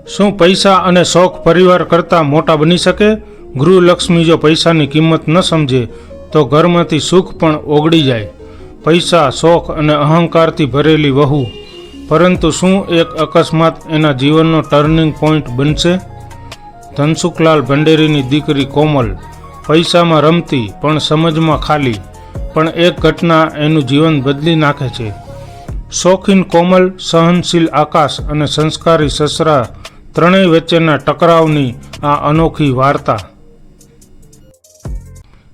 શું પૈસા અને શોખ પરિવાર કરતાં મોટા બની શકે? ગૃહલક્ષ્મી જો પૈસાની કિંમત ન સમજે તો ઘરમાંથી સુખ પણ ઓગળી જાય. પૈસા, શોખ અને અહંકારથી ભરેલી વહુ, પરંતુ શું એક અકસ્માત એના જીવનનો ટર્નિંગ પોઈન્ટ બનશે? ધનસુખલાલ ભંડેરીની દીકરી કોમલ પૈસામાં રમતી પણ સમજમાં ખાલી, પણ એક ઘટના એનું જીવન બદલી નાખે છે. શોખીન કોમલ, સહનશીલ આકાશ અને સંસ્કારી સસરા ત્રણેય વચ્ચેના ટકરાવની આ અનોખી વાર્તા.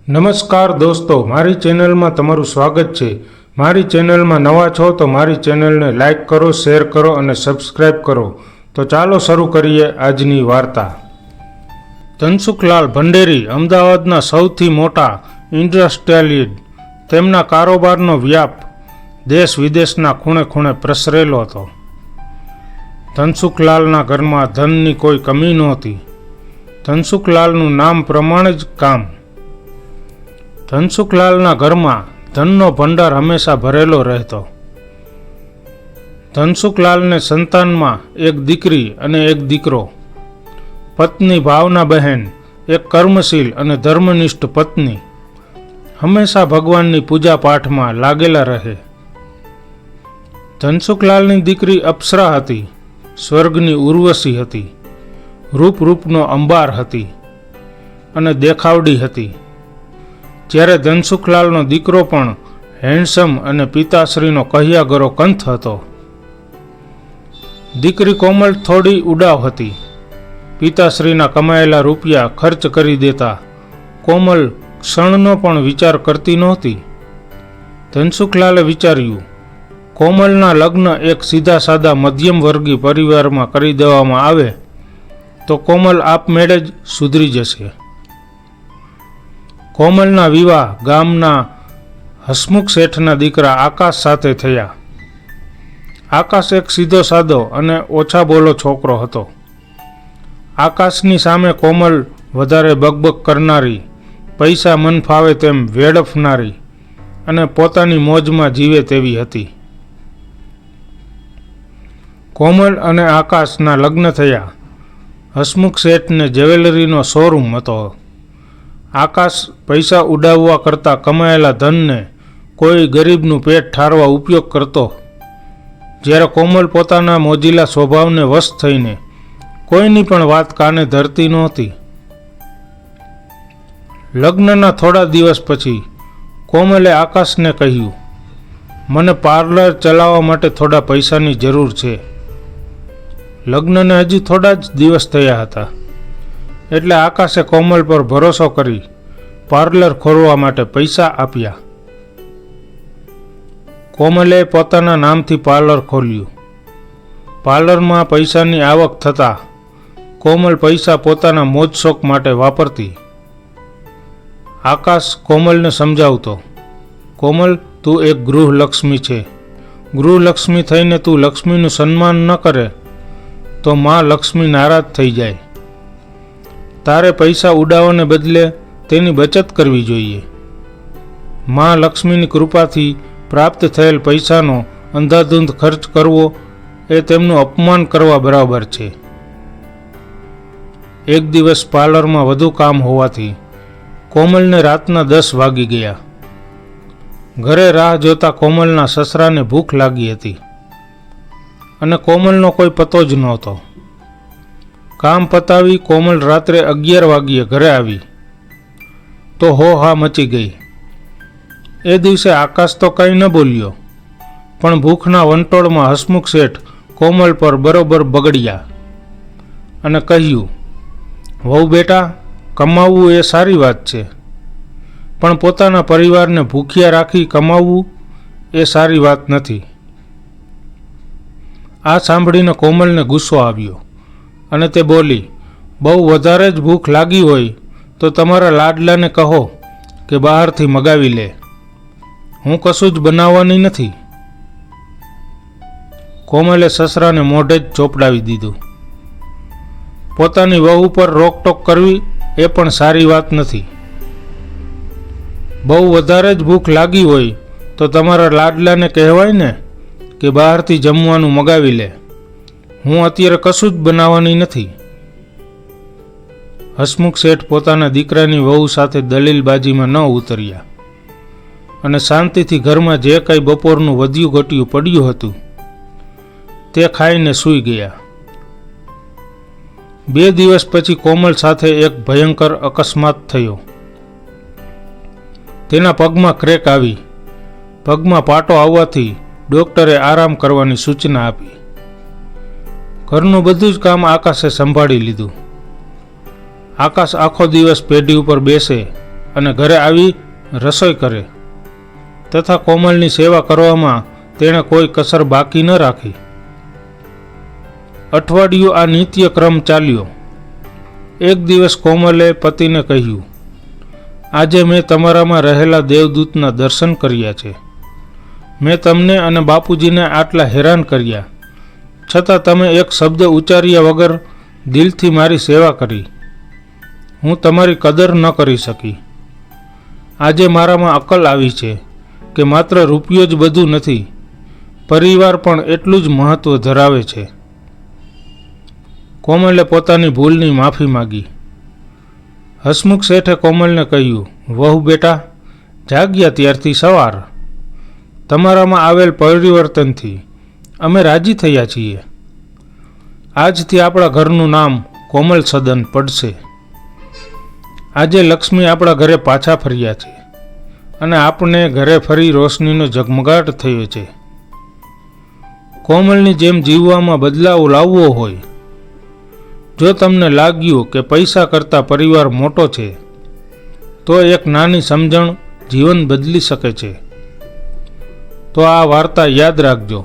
નમસ્કાર દોસ્તો, મારી ચેનલમાં તમારું સ્વાગત છે. મારી ચેનલમાં નવા છો તો મારી ચેનલને લાઈક કરો, શેર કરો અને સબસ્ક્રાઈબ કરો. તો ચાલો શરૂ કરીએ આજની વાર્તા. ધનસુખલાલ ભંડેરી અમદાવાદના સૌથી મોટા ઇન્ડસ્ટ્રીયલિસ્ટ. તેમના કારોબારનો વ્યાપ દેશ વિદેશના ખૂણે ખૂણે પ્રસરેલો હતો. ધનસુખલાલના ઘરમાં ધનની કોઈ કમી નહોતી. ધનસુખલાલનું નામ પ્રમાણે જ કામ. ધનસુખલાલના ઘરમાં ધનનો ભંડાર હંમેશા ભરેલો રહેતો. ધનસુખલાલને સંતાનમાં એક દીકરી અને એક દીકરો. પત્ની ભાવનાબહેન એક કર્મશીલ અને ધર્મનિષ્ઠ પત્ની, હંમેશા ભગવાનની પૂજા પાઠમાં લાગેલા રહે. ધનસુખલાલની દીકરી અપ્સરા હતી, સ્વર્ગની ઉર્વશી હતી, રૂપનો અંબાર હતી અને દેખાવડી હતી. જ્યારે ધનસુખલાલનો દીકરો પણ હેન્ડસમ અને પિતાશ્રીનો કહ્યાગરો કંથ હતો. દીકરી કોમલ થોડી ઉડાવ હતી. પિતાશ્રીના કમાયેલા રૂપિયા ખર્ચ કરી દેતા કોમલ ક્ષણનો પણ વિચાર કરતી નહોતી. ધનસુખલાલે વિચાર્યું, કોમલના લગ્ન એક સીધા સાદા મધ્યમ વર્ગીય પરિવારમાં કરી દેવામાં આવે તો કોમલ આપમેળે જ સુધરી જશે. કોમલના વિવાહ ગામના હસમુખ શેઠના દીકરા આકાશ સાથે થયા. આકાશ એક સીધો સાદો અને ઓછા બોલો છોકરો હતો. આકાશની સામે કોમલ વધારે બકબક કરનારી, પૈસા મન ફાવે તેમ વેડફનારી અને પોતાની મોજમાં જીવે તેવી હતી. કોમલ અને આકાશના લગ્ન થયા. હસમુખ શેઠને જ્વેલરીનો શોરૂમ હતો. આકાશ પૈસા ઉડાવવા કરતાં કમાયેલા ધનને કોઈ ગરીબનું પેટ ઠારવા ઉપયોગ કરતો, જ્યારે કોમલ પોતાના મોજીલા સ્વભાવને વશ થઈને કોઈની પણ વાત કાને ધરતી નહોતી. લગ્નના થોડા દિવસ પછી કોમલે આકાશને કહ્યું, મને પાર્લર ચલાવવા માટે થોડા પૈસાની જરૂર છે. લગ્નને હજી થોડા જ દિવસ થયા હતા એટલે આકાશે કોમલ પર ભરોસો કરી પાર્લર ખોલવા માટે પૈસા આપ્યા. કોમલે પોતાના નામથી પાર્લર ખોલ્યું. પાર્લરમાં પૈસાની આવક થતાં કોમલ પૈસા પોતાના મોજશોખ માટે વાપરતી. આકાશ કોમલને સમજાવતો, કોમલ, તું એક ગૃહલક્ષ્મી છે. ગૃહલક્ષ્મી થઈને તું લક્ષ્મીનું સન્માન ન કરે તો માં લક્ષ્મી નારાજ થઈ જાય. તારે પૈસા ઉડાવવાને બદલે તેની બચત કરવી જોઈએ. માં લક્ષ્મીની કૃપાથી પ્રાપ્ત થયેલ પૈસાનો અંધાધૂંધ ખર્ચ કરવો એ તેમનું અપમાન કરવા બરાબર છે. એક દિવસ પાર્લરમાં વધુ કામ હોવાથી કોમલને રાતના 10 વાગી ગયા. ઘરે રાહ જોતા કોમલના સસરાને ભૂખ લાગી હતી અને કોમલનો કોઈ પતો જ નહોતો. કામ પતાવી કોમલ રાત્રે 11 વાગ્યે ઘરે આવી તો હોહા મચી ગઈ. એ દિવસે આકાશ તો કંઈ ન બોલ્યો, પણ ભૂખના વંટોળમાં હસમુખ શેઠ કોમલ પર બરોબર બગડ્યા અને કહ્યું, વહુ બેટા, કમાવવું એ સારી વાત છે, પણ પોતાના પરિવારને ભૂખ્યા રાખી કમાવવું એ સારી વાત નથી. આ સાંભળીને કોમલને ગુસ્સો આવ્યો અને તે બોલી, બહુ વધારે જ ભૂખ લાગી હોય તો તમારા લાડલાને કહો કે બહારથી મગાવી લે. હું કશું જ બનાવવાની નથી. કોમલે સસરાને મોઢે જ ચોપડાવી દીધું. પોતાની વહુ પર રોકટોક કરવી એ પણ સારી વાત નથી. બહુ વધારે જ ભૂખ લાગી હોય તો તમારા લાડલાને કહેવાય ને કે બહારથી જમવાનું મગાવી લે. હું અત્યારે કશું જ બનાવવાની નથી. હસમુખ શેઠ પોતાના દીકરાની વહુ સાથે દલીલબાજીમાં ન ઉતર્યા અને શાંતિથી ઘરમાં જે કંઈ બપોરનું વધ્યું ઘટ્યું પડ્યું હતું તે ખાઈને સૂઈ ગયા. 2 દિવસ પછી કોમલ સાથે એક ભયંકર અકસ્માત થયો. તેના પગમાં ક્રેક આવી. પગમાં પાટો આવવાથી ડોક્ટરે આરામ કરવાની સૂચના આપી. ઘરનું બધું જ કામ આકાશે સંભાળી લીધું. આકાશ આખો દિવસ પેઢી ઉપર બેસે અને ઘરે આવી રસોઈ કરે તથા કોમલની સેવા કરવામાં તેણે કોઈ કસર બાકી ન રાખી. અઠવાડિયું આ નિત્ય ક્રમ ચાલ્યો. એક દિવસ કોમલે પતિને કહ્યું, આજે મેં તમારામાં રહેલા દેવદૂતના દર્શન કર્યા છે. મેં તમને અને બાપુજીને આટલા હેરાન કર્યા છતાં તમે એક શબ્દ ઉચ્ચાર્યા વગર દિલથી મારી સેવા કરી. હું તમારી કદર ન કરી શકી. આજે મારામાં અક્કલ આવી છે કે માત્ર રૂપિયો જ બધું નથી, પરિવાર પણ એટલું જ મહત્વ ધરાવે છે. કોમલે પોતાની ભૂલની માફી માગી. હસમુખ શેઠે કોમલને કહ્યું, વહુ બેટા, જાગ્યા ત્યારથી સવાર. તમારામાં આવેલ પરિવર્તનથી અમે રાજી થયા છીએ. આજથી આપણા ઘરનું નામ કોમલ સદન પડશે. આજે લક્ષ્મી આપણા ઘરે પાછા ફર્યા છે અને આપણે ઘરે ફરી રોશનીનો ઝગમગાટ થયો છે. કોમલની જેમ જીવવામાં બદલાવ લાવવો હોય, જો તમને લાગ્યું કે પૈસા કરતાં પરિવાર મોટો છે, તો એક નાની સમજણ જીવન બદલી શકે છે. તો આ વાર્તા યાદ રાખજો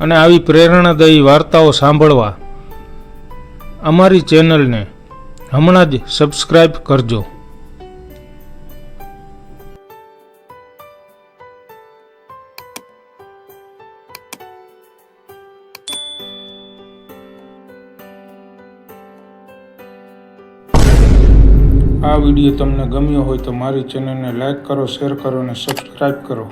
અને આવી પ્રેરણાદાયી વાર્તાઓ સાંભળવા અમારી ચેનલને હમણાં જ સબસ્ક્રાઈબ કરજો. આ વિડીયો તમને ગમ્યો હોય તો મારી ચેનલને લાઈક કરો, શેર કરો અને સબસ્ક્રાઈબ કરો.